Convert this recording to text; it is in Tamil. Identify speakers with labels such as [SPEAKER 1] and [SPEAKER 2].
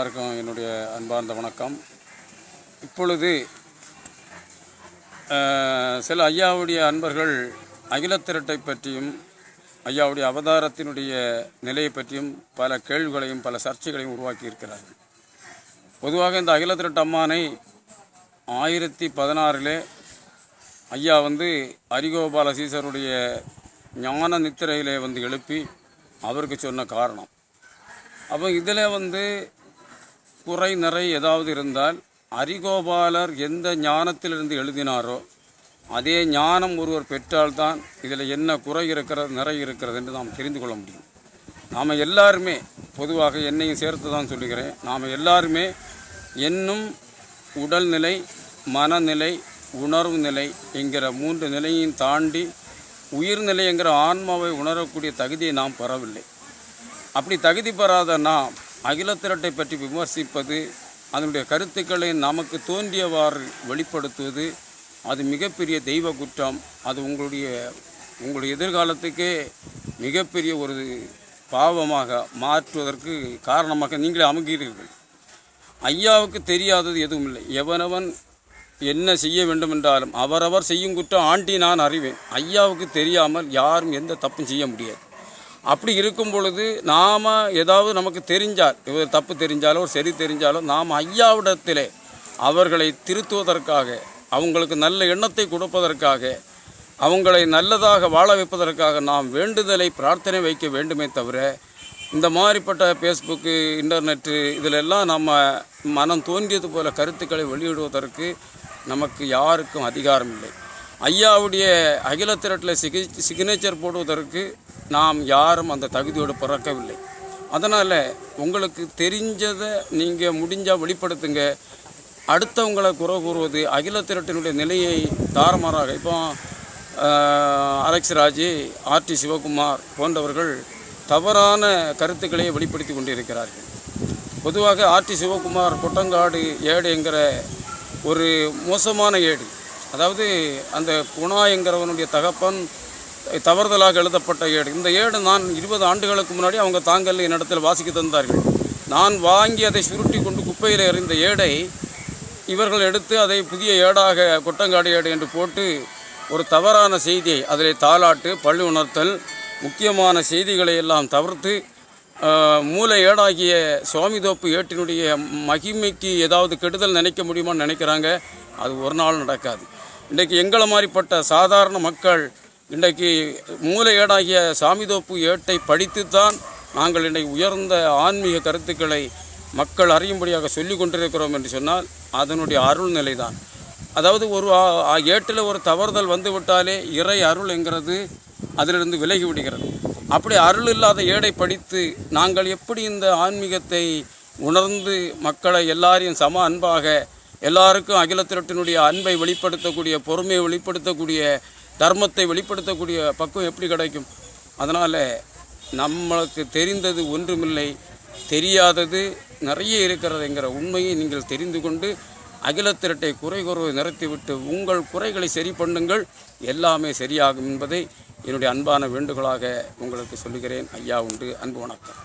[SPEAKER 1] எல்லாருக்கும் என்னுடைய அன்பார்ந்த வணக்கம். இப்பொழுது சில ஐயாவுடைய அன்பர்கள் அகிலத்திரட்டை பற்றியும் ஐயாவுடைய அவதாரத்தினுடைய நிலையை பற்றியும் பல கேள்விகளையும் பல சர்ச்சைகளையும் உருவாக்கி இருக்கிறார்கள். பொதுவாக இந்த அகிலத்திரட்டு அம்மானை 1016 ஐயா ஹரிகோபால சீசருடைய ஞான நித்திரையிலே எழுப்பி அவருக்கு சொன்ன காரணம். அப்போ இதில் குறை நிறை ஏதாவது இருந்தால் ஹரிகோபாலர் எந்த ஞானத்திலிருந்து எழுதினாரோ அதே ஞானம் ஒருவர் பெற்றால்தான் இதில் என்ன குறை இருக்கிறது நிறை இருக்கிறது என்று நாம் தெரிந்து கொள்ள முடியும். நாம் எல்லாருமே பொதுவாக என்னையும் சேர்த்து தான் சொல்லுகிறேன், நாம் எல்லாருமே என்னும் உடல்நிலை, மனநிலை, உணர்வு நிலை என்கிற 3 நிலையையும் தாண்டி உயிர்நிலை என்கிற ஆன்மாவை உணரக்கூடிய தகுதியை நாம் பெறவில்லை. அப்படி தகுதி பெறாத நாம் அகிலத்திரட்டை பற்றி விமர்சிப்பது, அதனுடைய கருத்துக்களை நமக்கு தோன்றியவாறு வெளிப்படுத்துவது அது மிகப்பெரிய தெய்வ குற்றம். அது உங்களுடைய எதிர்காலத்துக்கே மிகப்பெரிய ஒரு பாவமாக மாற்றுவதற்கு காரணமாக நீங்களே அமைகிறீர்கள். ஐயாவுக்கு தெரியாதது எதுவும் இல்லை. எவனவன் என்ன செய்ய வேண்டும் என்றாலும் அவரவர் செய்யும் குற்றம் ஆண்டி நான் அறிவேன். ஐயாவுக்கு தெரியாமல் யாரும் எந்த தப்பும் செய்ய முடியாது. அப்படி இருக்கும் பொழுது நாம் ஏதாவது நமக்கு தெரிஞ்சால், இவர் தப்பு தெரிஞ்சாலோ சரி தெரிஞ்சாலோ நாம் ஐயாவிடத்திலே அவர்களை திருத்துவதற்காக, அவங்களுக்கு நல்ல எண்ணத்தை கொடுப்பதற்காக, அவங்களை நல்லதாக வாழ வைப்பதற்காக நாம் வேண்டுதலை பிரார்த்தனை வைக்க வேண்டுமே தவிர இந்த மாதிரிப்பட்ட ஃபேஸ்புக்கு, இன்டர்நெட்டு இதிலெல்லாம் நம்ம மனம் தோன்றியது போல கருத்துக்களை வெளியிடுவதற்கு நமக்கு யாருக்கும் அதிகாரம் இல்லை. ஐயாவுடைய அகிலத்திரட்டில் சிக்னேச்சர் போடுவதற்கு நாம் யாரும் அந்த தகுதியோடு பிறக்கவில்லை. அதனால் உங்களுக்கு தெரிஞ்சதை நீங்கள் முடிஞ்சால் வெளிப்படுத்துங்க. அடுத்தவங்களை குறை கூறுவது அகிலத்திரட்டினுடைய நிலையை தாறுமாறாக, இப்போ அலெக்ஸ் ராஜி, ஆர்டி சிவகுமார் போன்றவர்கள் தவறான கருத்துக்களை வெளிப்படுத்தி கொண்டிருக்கிறார்கள். பொதுவாக ஆர்டி சிவகுமார் கொட்டங்காடு ஏடு என்கிற ஒரு மோசமான ஏடு, அதாவது அந்த குணா என்கிறவனுடைய தகப்பன் தவறுதலாக எழுதப்பட்ட ஏடு. இந்த ஏடு நான் 20 ஆண்டுகளுக்கு முன்னாடி அவங்க தாங்கள் என்னிடத்தில் வாசிக்க தந்தார்கள். நான் வாங்கி அதை சுருட்டி கொண்டு குப்பையில் எறிந்த ஏடை இவர்கள் எடுத்து அதை புதிய ஏடாக கொட்டங்காடு ஏடு என்று போட்டு ஒரு தவறான செய்தியை, அதில் தாலாட்டு, பள்ளி உணர்த்தல், முக்கியமான செய்திகளை எல்லாம் தவிர்த்து மூளை ஏடாகிய சுவாமிதோப்பு ஏட்டினுடைய மகிமைக்கு ஏதாவது கெடுதல் நினைக்க முடியுமான்னு நினைக்கிறாங்க. அது ஒரு நாள் நடக்காது. இன்றைக்கு எங்களை மாதிரிப்பட்ட சாதாரண மக்கள் இன்றைக்கு மூளை ஏடாகிய சாமிதோப்பு ஏட்டை படித்துத்தான் நாங்கள் இன்றைக்கு உயர்ந்த ஆன்மீக கருத்துக்களை மக்கள் அறியும்படியாக சொல்லி கொண்டிருக்கிறோம் என்று சொன்னால் அதனுடைய அருள் நிலை தான். அதாவது ஒரு ஏட்டில் ஒரு தவறுதல் வந்துவிட்டாலே இறை அருள் என்கிறது அதிலிருந்து விலகி விடுகிறது. அப்படி அருள் இல்லாத ஏடை படித்து நாங்கள் எப்படி இந்த ஆன்மீகத்தை உணர்ந்து மக்களை எல்லாரையும் சம அன்பாக, எல்லாருக்கும் அகிலத்திரட்டினுடைய அன்பை வெளிப்படுத்தக்கூடிய, பொறுமையை வெளிப்படுத்தக்கூடிய, தர்மத்தை வெளிப்படுத்தக்கூடிய பக்குவம் எப்படி கிடைக்கும்? அதனால் நம்மளுக்கு தெரிந்தது ஒன்றுமில்லை, தெரியாதது நிறைய இருக்கிறதுங்கிற உண்மையை நீங்கள் தெரிந்து கொண்டு அகிலத்திரட்டை குறை கூறுவதை நிறுத்திவிட்டு உங்கள் குறைகளை சரி பண்ணுங்கள், எல்லாமே சரியாகும் என்பதை என்னுடைய அன்பான வேண்டுகோளாக உங்களுக்கு சொல்லுகிறேன். ஐயா உண்டு. அன்பு வணக்கம்.